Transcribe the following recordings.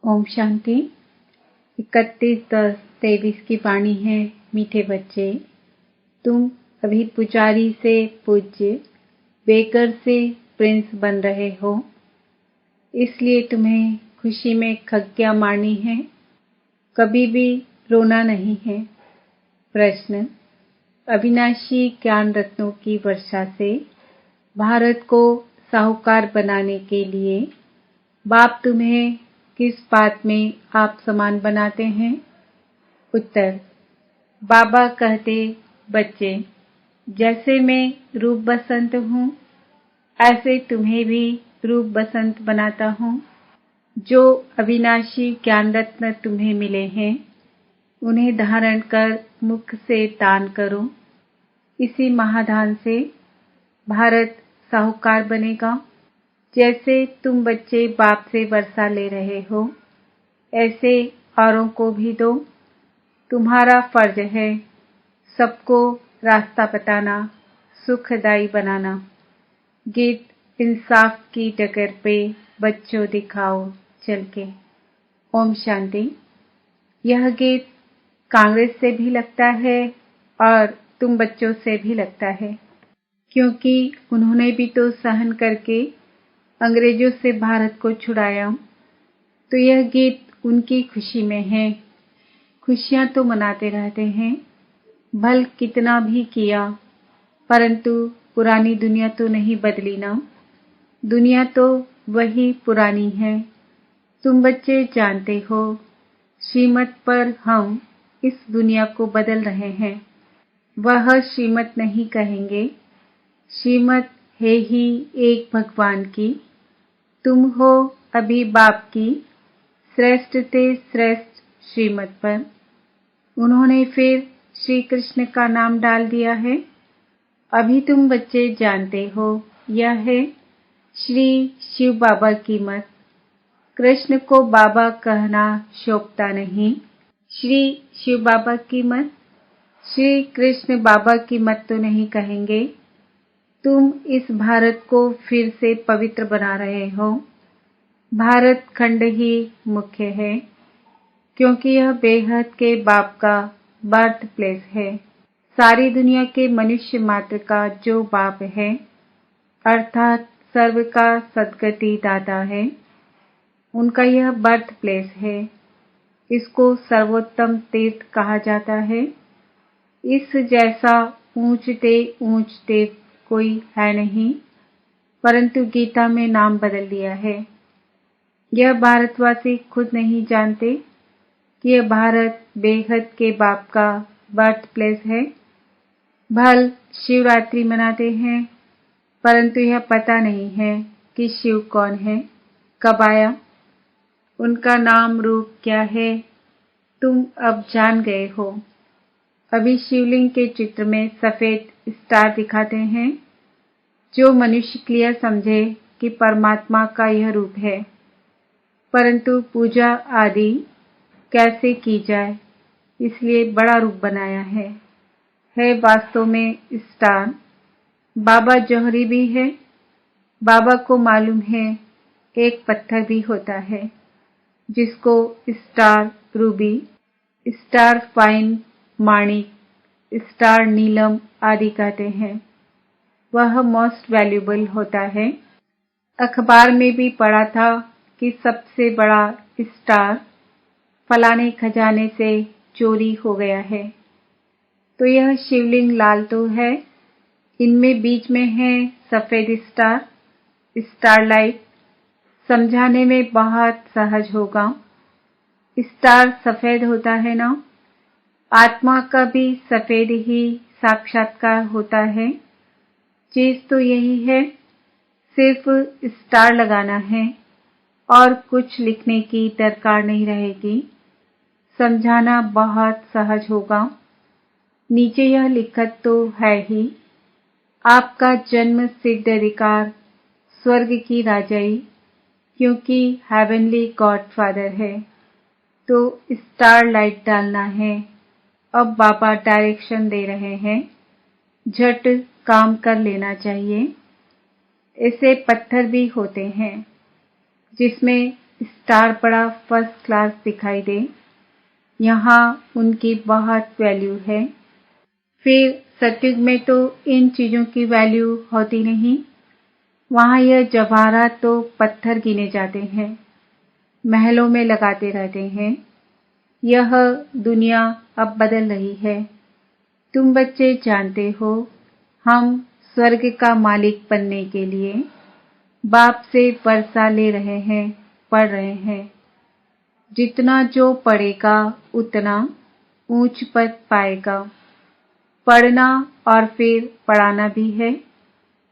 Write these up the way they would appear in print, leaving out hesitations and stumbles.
ओम शांति। 31/10/23 की वाणी है। मीठे बच्चे, तुम अभी पुजारी से पूज्य, बेकर से प्रिंस बन रहे हो, इसलिए तुम्हें खुशी में खग्गियां मारनी है, कभी भी रोना नहीं है। प्रश्न: अविनाशी ज्ञान रत्नों की वर्षा से भारत को साहूकार बनाने के लिए बाप तुम्हें किस बात में आप समान बनाते हैं? उत्तर: बाबा कहते, बच्चे, जैसे मैं रूप बसंत हूँ, ऐसे तुम्हें भी रूप बसंत बनाता हूँ। जो अविनाशी ज्ञान रत्न तुम्हें मिले हैं, उन्हें धारण कर मुख से दान करो। इसी महादान से भारत साहूकार बनेगा। जैसे तुम बच्चे बाप से वर्षा ले रहे हो, ऐसे औरों को भी दो। तुम्हारा फर्ज है सबको रास्ता बताना, सुखदायी बनाना। गीत इंसाफ की डगर पे बच्चों दिखाओ चल के। ओम शांति। यह गीत कांग्रेस से भी लगता है और तुम बच्चों से भी लगता है, क्योंकि उन्होंने भी तो सहन करके अंग्रेजों से भारत को छुड़ाया। तो यह गीत उनकी खुशी में है। खुशियां तो मनाते रहते हैं, भल कितना भी किया, परंतु पुरानी दुनिया तो नहीं बदली ना। दुनिया तो वही पुरानी है। तुम बच्चे जानते हो, श्रीमत पर हम इस दुनिया को बदल रहे हैं। वह श्रीमत नहीं कहेंगे, श्रीमत है ही एक भगवान की। तुम हो अभी बाप की श्रेष्ठ से श्रेष्ठ श्रीमत पर। उन्होंने फिर श्री कृष्ण का नाम डाल दिया है। अभी तुम बच्चे जानते हो, यह है श्री शिव बाबा की मत। कृष्ण को बाबा कहना शोभता नहीं। श्री शिव बाबा की मत, श्री कृष्ण बाबा की मत तो नहीं कहेंगे। तुम इस भारत को फिर से पवित्र बना रहे हो। भारत खंड ही मुख्य है, क्योंकि यह बेहद के बाप का बर्थ प्लेस है। सारी दुनिया के मनुष्य मात्र का जो बाप है, अर्थात सर्व का सद्गति दाता है, उनका यह बर्थ प्लेस है। इसको सर्वोत्तम तीर्थ कहा जाता है। इस जैसा ऊंचते कोई है नहीं, परंतु गीता में नाम बदल दिया है। यह भारतवासी खुद नहीं जानते कि यह भारत बेहद के बाप का बर्थ प्लेस है। भल शिवरात्रि मनाते हैं, परंतु यह पता नहीं है कि शिव कौन है, कब आया, उनका नाम रूप क्या है। तुम अब जान गए हो। अभी शिवलिंग के चित्र में सफेद स्टार दिखाते हैं, जो मनुष्य क्लियर समझे कि परमात्मा का यह रूप है। परंतु पूजा आदि कैसे की जाए, इसलिए बड़ा रूप बनाया है वास्तव में स्टार। बाबा जौहरी भी है। बाबा को मालूम है एक पत्थर भी होता है, जिसको स्टार रूबी, स्टार फाइन माणिक, स्टार नीलम आदि कहते हैं। वह मोस्ट वैल्यूएबल होता है। अखबार में भी पढ़ा था कि सबसे बड़ा स्टार फलाने खजाने से चोरी हो गया है। तो यह शिवलिंग लाल तो है, इनमें बीच में है सफेद स्टार, स्टारलाइट। समझाने में बहुत सहज होगा। स्टार सफेद होता है ना, आत्मा का भी सफेद ही साक्षात्कार होता है। चीज तो यही है, सिर्फ स्टार लगाना है और कुछ लिखने की दरकार नहीं रहेगी। समझाना बहुत सहज होगा। नीचे यह लिखत तो है ही, आपका जन्म सिद्ध अधिकार स्वर्ग की राजाई, क्योंकि हेवनली गॉडफादर है। तो स्टार लाइट डालना है। अब बाबा डायरेक्शन दे रहे हैं, झट काम कर लेना चाहिए। ऐसे पत्थर भी होते हैं जिसमें स्टार बड़ा फर्स्ट क्लास दिखाई दे, यहाँ उनकी बहुत वैल्यू है। फिर सतयुग में तो इन चीजों की वैल्यू होती नहीं, वहाँ यह जवाहरात तो पत्थर गिने जाते हैं, महलों में लगाते रहते हैं। यह दुनिया अब बदल रही है। तुम बच्चे जानते हो, हम स्वर्ग का मालिक बनने के लिए बाप से वर्षा ले रहे हैं, पढ़ रहे हैं। जितना जो पढ़ेगा उतना ऊंच पद पाएगा। पढ़ना और फिर पढ़ाना भी है,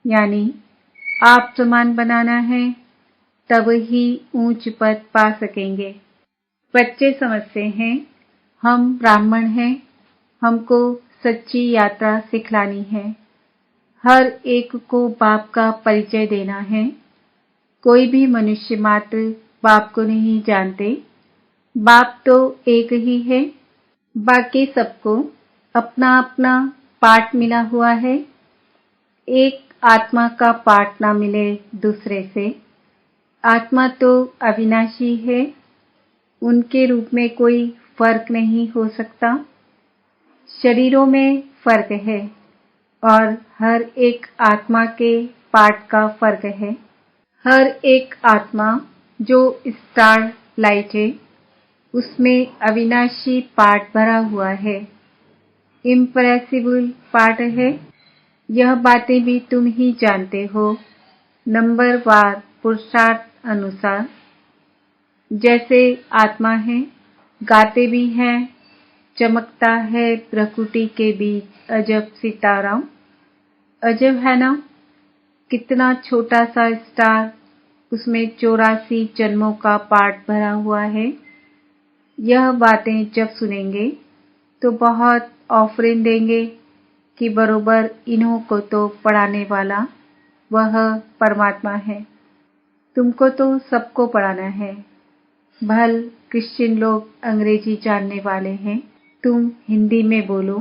यानी आप समान बनाना है, तब ही ऊंच पद पा सकेंगे। बच्चे समझते हैं हम ब्राह्मण हैं, हमको सच्ची यात्रा सिखलानी है, हर एक को बाप का परिचय देना है। कोई भी मनुष्य मात्र बाप को नहीं जानते, बाप तो एक ही है, बाकी सबको अपना अपना पाठ मिला हुआ है। एक आत्मा का पाठ ना मिले दूसरे से। आत्मा तो अविनाशी है, उनके रूप में कोई फर्क नहीं हो सकता। शरीरों में फर्क है और हर एक आत्मा के पाठ का फर्क है। हर एक आत्मा जो स्टार लाइट है, उसमें अविनाशी पाठ भरा हुआ है, इम्प्रेसिबल पाठ है। यह बातें भी तुम ही जानते हो, नंबरवार पुरुषार्थ अनुसार। जैसे आत्मा है, गाते भी हैं, चमकता है प्रकृति के बीच अजब सितारा। अजब है ना, कितना छोटा सा स्टार, उसमें 84 जन्मों का पाठ भरा हुआ है। यह बातें जब सुनेंगे तो बहुत ऑफरिन देंगे कि बरोबर इन्हों को तो पढ़ाने वाला वह परमात्मा है। तुमको तो सबको पढ़ाना है। भल क्रिश्चियन लोग अंग्रेजी जानने वाले हैं, तुम हिंदी में बोलो,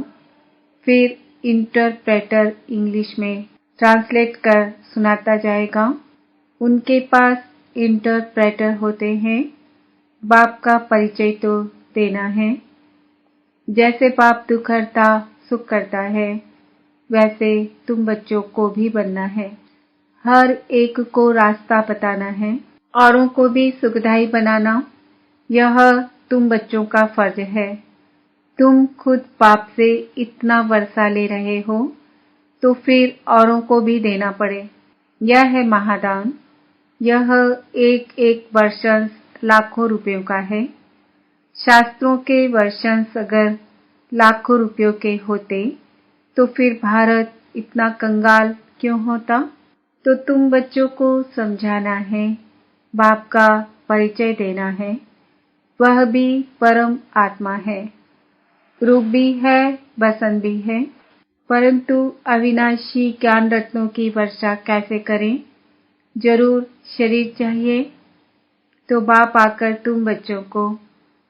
फिर इंटरप्रेटर इंग्लिश में ट्रांसलेट कर सुनाता जाएगा। उनके पास इंटरप्रेटर होते हैं। बाप का परिचय तो देना है। जैसे बाप दुख हरता सुख करता है, वैसे तुम बच्चों को भी बनना है। हर एक को रास्ता बताना है, औरों को भी सुखदायी बनाना। यह तुम बच्चों का फर्ज है। तुम खुद बाप से इतना वर्षा ले रहे हो, तो फिर औरों को भी देना पड़े। यह है महादान। यह एक एक वर्षंस लाखों रुपयों का है। शास्त्रों के वर्षंस अगर लाखों रुपयों के होते, तो फिर भारत इतना कंगाल क्यों होता? तो तुम बच्चों को समझाना है, बाप का परिचय देना है। वह भी परम आत्मा है, रूप भी है, बसन भी है। परंतु अविनाशी ज्ञान रत्नों की वर्षा कैसे करें? जरूर शरीर चाहिए। तो बाप आकर तुम बच्चों को,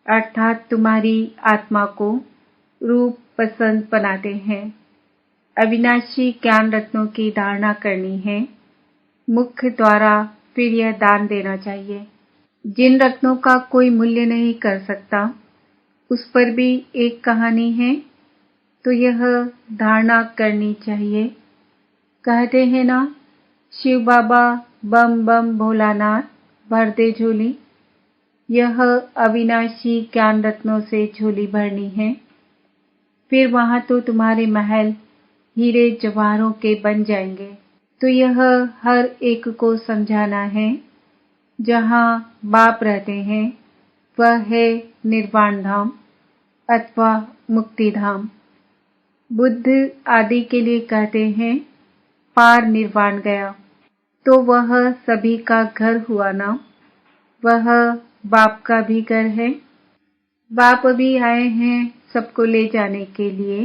अर्थात तुम्हारी आत्मा को रूप पसंद बनाते हैं। अविनाशी ज्ञान रत्नों की धारणा करनी है। मुख्य द्वारा फिर यह दान देना चाहिए। जिन रत्नों का कोई मूल्य नहीं कर सकता, उस पर भी एक कहानी है, तो यह धारणा करनी चाहिए। कहते हैं ना, शिव बाबा बम बम भोलानाथ भर दे झोली। यह अविनाशी ज्ञान रत्नों से झोली भरनी है। फिर वहां तो तुम्हारे महल हीरे जवाहरों के बन जाएंगे। तो यह हर एक को समझाना है। जहाँ बाप रहते हैं, वह है निर्वाण धाम अथवा मुक्ति धाम। बुद्ध आदि के लिए कहते हैं पार निर्वाण गया, तो वह सभी का घर हुआ ना, वह बाप का भी घर है। बाप भी आए हैं सबको ले जाने के लिए,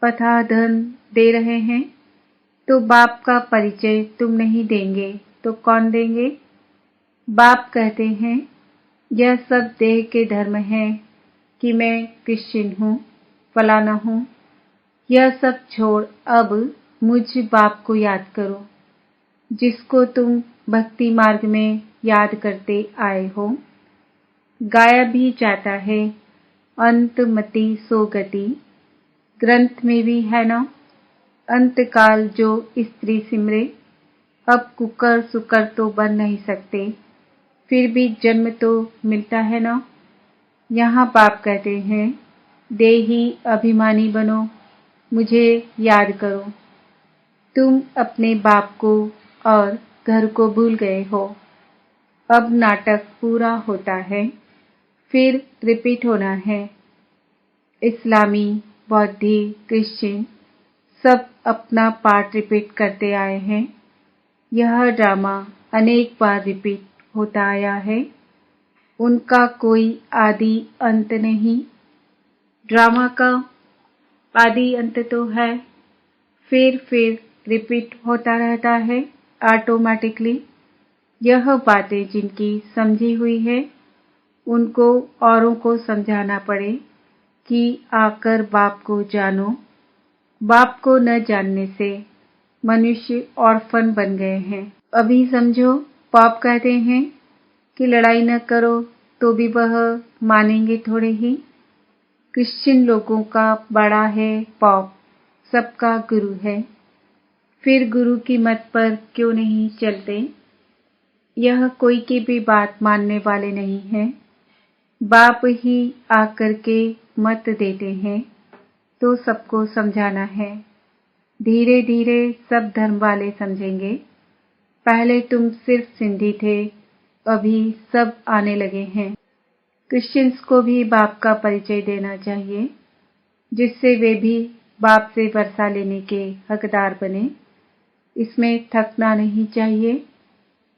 पथा धन दे रहे हैं। तो बाप का परिचय तुम नहीं देंगे तो कौन देंगे? बाप कहते हैं यह सब देह के धर्म है कि मैं क्रिश्चियन हूँ, फलाना हूँ। यह सब छोड़ अब मुझ बाप को याद करो, जिसको तुम भक्ति मार्ग में याद करते आए हो। गाया भी जाता है, अंतमति सो गति, ग्रंथ में भी है ना। अंतकाल जो स्त्री सिमरे, अब कुकर सुकर तो बन नहीं सकते, फिर भी जन्म तो मिलता है ना। यहाँ बाप कहते हैं, देही अभिमानी बनो, मुझे याद करो। तुम अपने बाप को और घर को भूल गए हो। अब नाटक पूरा होता है, फिर रिपीट होना है। इस्लामी, बौद्धी, क्रिश्चियन सब अपना पार्ट रिपीट करते आए हैं। यह ड्रामा अनेक बार रिपीट होता आया है। उनका कोई आदि अंत नहीं। ड्रामा का आदि अंत तो है, फिर रिपीट होता रहता है ऑटोमेटिकली। यह बातें जिनकी समझी हुई है, उनको औरों को समझाना पड़े कि आकर बाप को जानो। बाप को न जानने से मनुष्य ऑर्फन बन गए हैं। अभी समझो, पाप कहते हैं कि लड़ाई न करो तो भी वह मानेंगे थोड़े ही। क्रिश्चियन लोगों का बड़ा है पॉप, सबका गुरु है, फिर गुरु की मत पर क्यों नहीं चलते। यह कोई की भी बात मानने वाले नहीं हैं। बाप ही आकर के मत देते हैं, तो सबको समझाना है। धीरे धीरे सब धर्म वाले समझेंगे। पहले तुम सिर्फ सिंधी थे, अभी सब आने लगे हैं। क्रिश्चियंस को भी बाप का परिचय देना चाहिए, जिससे वे भी बाप से वर्षा लेने के हकदार बने। इसमें थकना नहीं चाहिए।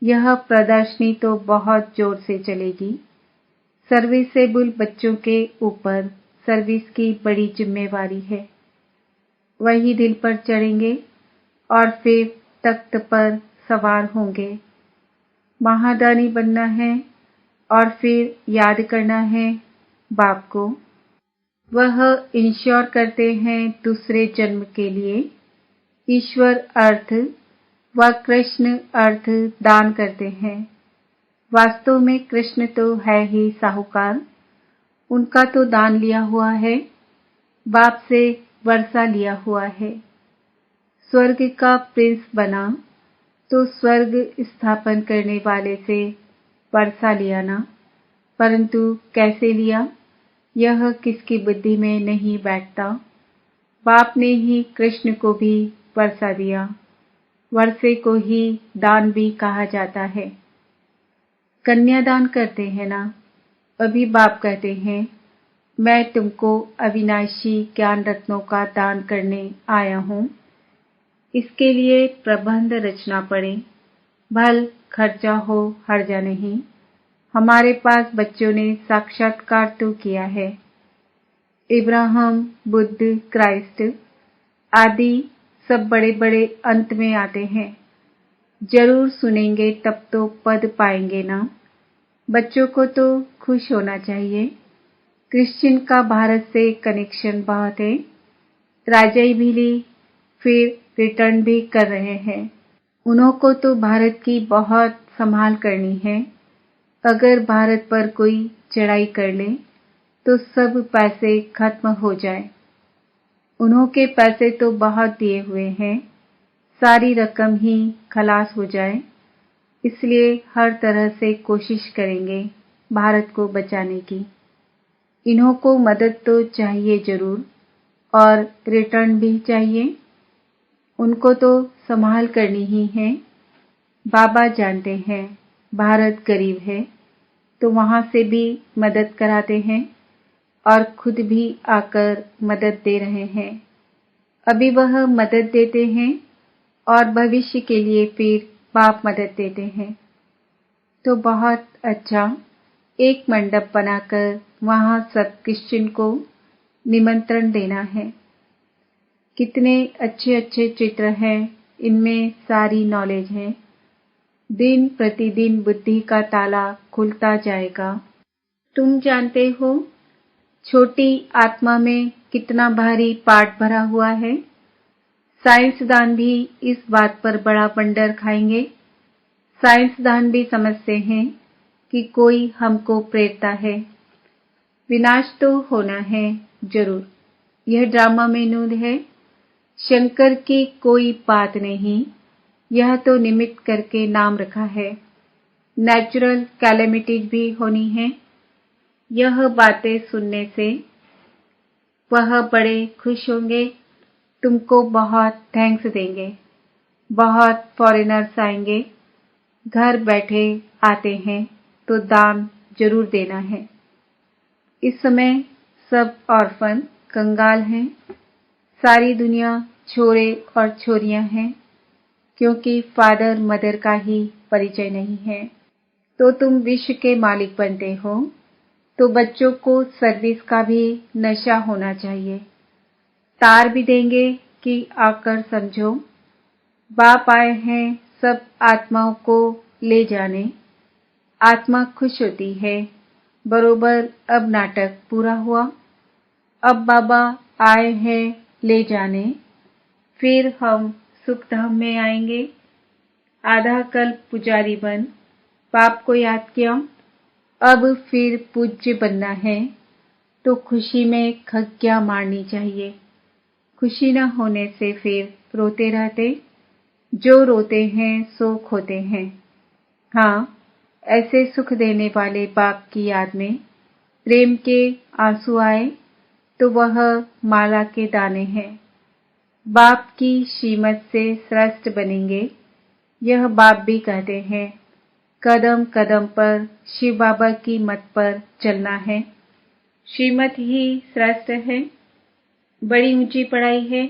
यह प्रदर्शनी तो बहुत जोर से चलेगी। सर्विसेबल बच्चों के ऊपर सर्विस की बड़ी जिम्मेवारी है। वही दिल पर चढ़ेंगे और फिर तख्त पर सवार होंगे। महादानी बनना है और फिर याद करना है बाप को। वह इंश्योर करते हैं दूसरे जन्म के लिए। ईश्वर अर्थ व कृष्ण अर्थ दान करते हैं। वास्तव में कृष्ण तो है ही साहूकार, उनका तो दान लिया हुआ है, बाप से वर्षा लिया हुआ है। स्वर्ग का प्रिंस बना तो स्वर्ग स्थापन करने वाले से वर्षा लिया ना, परंतु कैसे लिया यह किसकी बुद्धि में नहीं बैठता। बाप ने ही कृष्ण को भी वर्षा दिया। वर्षे को ही दान भी कहा जाता है। कन्यादान करते हैं ना। अभी बाप कहते हैं, मैं तुमको अविनाशी ज्ञान रत्नों का दान करने आया हूँ। इसके लिए प्रबंध रचना पड़े, भल खर्चा हो हर्जा नहीं। हमारे पास बच्चों ने साक्षात्कार तो किया है। इब्राहिम, बुद्ध, क्राइस्ट आदि सब बड़े बड़े अंत में आते हैं। जरूर सुनेंगे तब तो पद पाएंगे ना। बच्चों को तो खुश होना चाहिए। क्रिश्चियन का भारत से कनेक्शन बहुत है। राजाई भी ली, फिर रिटर्न भी कर रहे हैं। उन्हों को तो भारत की बहुत संभाल करनी है। अगर भारत पर कोई चढ़ाई कर ले तो सब पैसे खत्म हो जाए। उन्हों के पैसे तो बहुत दिए हुए हैं, सारी रकम ही खलास हो जाए। इसलिए हर तरह से कोशिश करेंगे भारत को बचाने की। इन्हों को मदद तो चाहिए जरूर, और रिटर्न भी चाहिए। उनको तो संभाल करनी ही है। बाबा जानते हैं भारत गरीब है, तो वहां से भी मदद कराते हैं और खुद भी आकर मदद दे रहे हैं। अभी वह मदद देते हैं और भविष्य के लिए फिर बाप मदद देते हैं। तो बहुत अच्छा, एक मंडप बनाकर वहां सब क्रिश्चियन को निमंत्रण देना है। कितने अच्छे अच्छे चित्र हैं, इनमें सारी नॉलेज है। दिन प्रतिदिन बुद्धि का ताला खुलता जाएगा। तुम जानते हो छोटी आत्मा में कितना भारी पाठ भरा हुआ है। साइंसदान भी इस बात पर बड़ा बंडर खाएंगे। साइंसदान भी समझते हैं कि कोई हमको प्रेरता है। विनाश तो होना है जरूर, यह ड्रामा में नूद है। शंकर की कोई बात नहीं, यह तो निमित्त करके नाम रखा है। नेचुरल कैलेमिटीज भी होनी है। यह बातें सुनने से वह बड़े खुश होंगे, तुमको बहुत थैंक्स देंगे। बहुत फॉरेनर्स आएंगे, घर बैठे आते हैं तो दान जरूर देना है। इस समय सब ऑर्फन कंगाल हैं। सारी दुनिया छोरे और छोरियां हैं, क्योंकि फादर मदर का ही परिचय नहीं है। तो तुम विश्व के मालिक बनते हो, तो बच्चों को सर्विस का भी नशा होना चाहिए। तार भी देंगे कि आकर समझो, बाप आए हैं सब आत्माओं को ले जाने। आत्मा खुश होती है, बरोबर अब नाटक पूरा हुआ। अब बाबा आए हैं ले जाने, फिर हम सुखधाम में आएंगे। आधा कल्प पुजारी बन बाप को याद किया, अब फिर पूज्य बनना है, तो खुशी में खग्गियां मारनी चाहिए। खुशी न होने से फिर रोते रहते। जो रोते हैं सो खोते हैं। हाँ, ऐसे सुख देने वाले बाप की याद में प्रेम के आंसू आए तो वह माला के दाने हैं। बाप की श्रीमत से श्रेष्ठ बनेंगे, यह बाप भी कहते हैं। कदम कदम पर शिव बाबा की मत पर चलना है। श्रीमत ही श्रेष्ठ है। बड़ी ऊंची पढ़ाई है।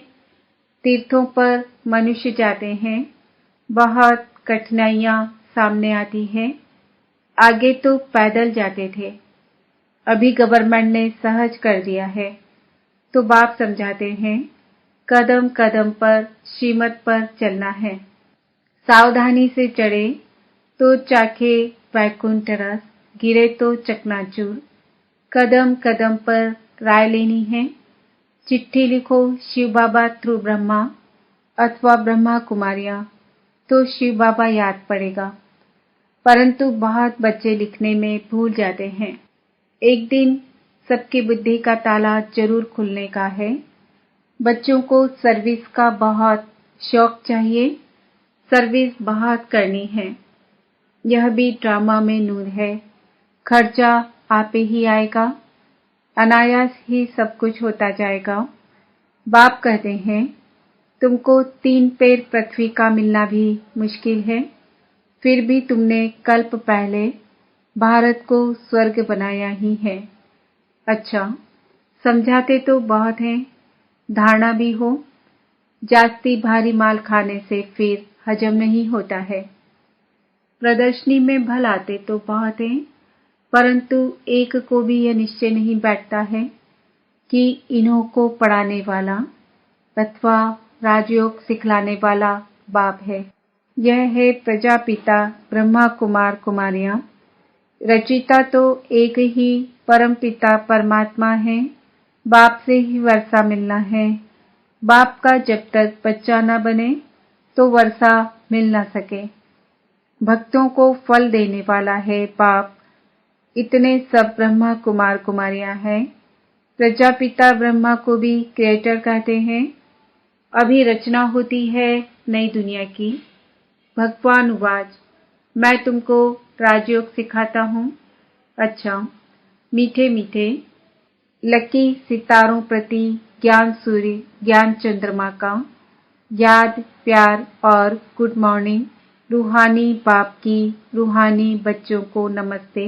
तीर्थों पर मनुष्य जाते हैं, बहुत कठिनाइयां सामने आती हैं। आगे तो पैदल जाते थे, अभी गवर्नमेंट ने सहज कर दिया है। तो बाप समझाते हैं, कदम कदम पर श्रीमत पर चलना है। सावधानी से चढ़े तो चाखे वैकुंठ रस, गिरे तो चकनाचूर। कदम कदम पर राय लेनी है। चिट्ठी लिखो शिव बाबा थ्रू ब्रह्मा अथवा ब्रह्मा कुमारियां, तो शिव बाबा याद पड़ेगा। परंतु बहुत बच्चे लिखने में भूल जाते हैं। एक दिन सबकी बुद्धि का ताला जरूर खुलने का है। बच्चों को सर्विस का बहुत शौक चाहिए, सर्विस बहुत करनी है। यह भी ड्रामा में नूर है। खर्चा आपे ही आएगा, अनायास ही सब कुछ होता जाएगा। बाप कहते हैं, तुमको 3 पैर पृथ्वी का मिलना भी मुश्किल है, फिर भी तुमने कल्प पहले भारत को स्वर्ग बनाया ही है। अच्छा, समझाते तो बहुत हैं, धारणा भी हो। जास्ती भारी माल खाने से फिर हजम नहीं होता है। प्रदर्शनी में भल आते तो बहुत हैं, परंतु एक को भी यह निश्चय नहीं बैठता है कि इन्हों को पढ़ाने वाला अथवा राजयोग सिखलाने वाला बाप है। यह है प्रजापिता ब्रह्मा कुमार कुमारियां। रचिता तो एक ही परम पिता परमात्मा है। बाप से ही वर्षा मिलना है। बाप का जब तक बच्चा न बने तो वर्षा मिल न सके। भक्तों को फल देने वाला है बाप। इतने सब ब्रह्मा कुमार कुमारियां हैं। प्रजापिता ब्रह्मा को भी क्रिएटर कहते हैं। अभी रचना होती है नई दुनिया की। भगवान वाच, मैं तुमको राजयोग सिखाता हूँ। अच्छा, मीठे मीठे लकी सितारों प्रति ज्ञान सूर्य ज्ञान चंद्रमा का याद प्यार और गुड मॉर्निंग। रूहानी बाप की रूहानी बच्चों को नमस्ते।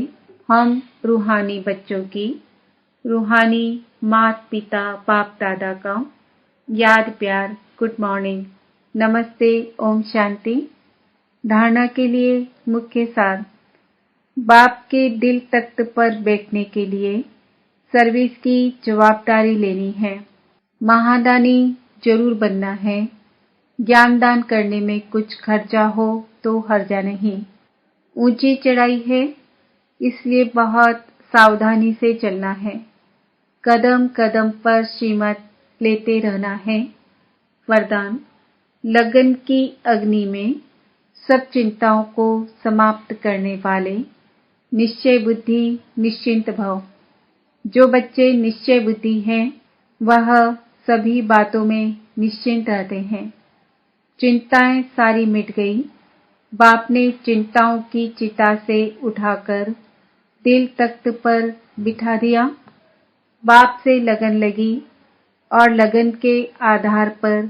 हम रूहानी बच्चों की रूहानी माता पिता बाप दादा का याद प्यार गुड मॉर्निंग नमस्ते ओम शांति। धारणा के लिए मुख्य सार। बाप के दिल तख्त पर बैठने के लिए सर्विस की जवाबदारी लेनी है। महादानी जरूर बनना है। ज्ञान दान करने में कुछ खर्चा हो तो हर्जा नहीं। ऊंची चढ़ाई है, इसलिए बहुत सावधानी से चलना है। कदम कदम पर श्रीमत लेते रहना है। वरदान, लगन की अग्नि में सब चिंताओं को समाप्त करने वाले निश्चय बुद्धि निश्चिंत भव। जो बच्चे निश्चय बुद्धि हैं वह सभी बातों में निश्चिंत रहते हैं। चिंताएं सारी मिट गई। बाप ने चिंताओं की चिता से उठाकर दिल तख्त पर बिठा दिया। बाप से लगन लगी और लगन के आधार पर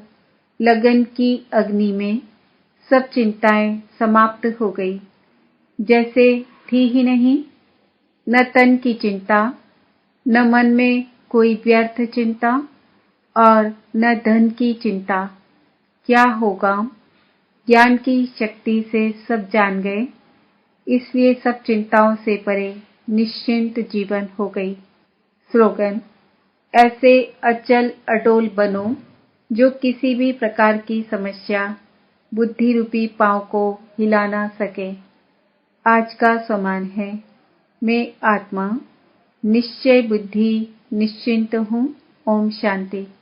लगन की अग्नि में सब चिंताएं समाप्त हो गई, जैसे थी ही नहीं। न तन की चिंता, न मन में कोई व्यर्थ चिंता और न धन की चिंता। क्या होगा? ज्ञान की शक्ति से सब जान गए, इसलिए सब चिंताओं से परे निश्चिंत जीवन हो गई। स्लोगन: ऐसे अचल अटोल बनो जो किसी भी प्रकार की समस्या बुद्धि रूपी पांव को हिला ना सके। आज का सम्मान है, मैं आत्मा निश्चय बुद्धि निश्चिंत हूँ। ओम शांति।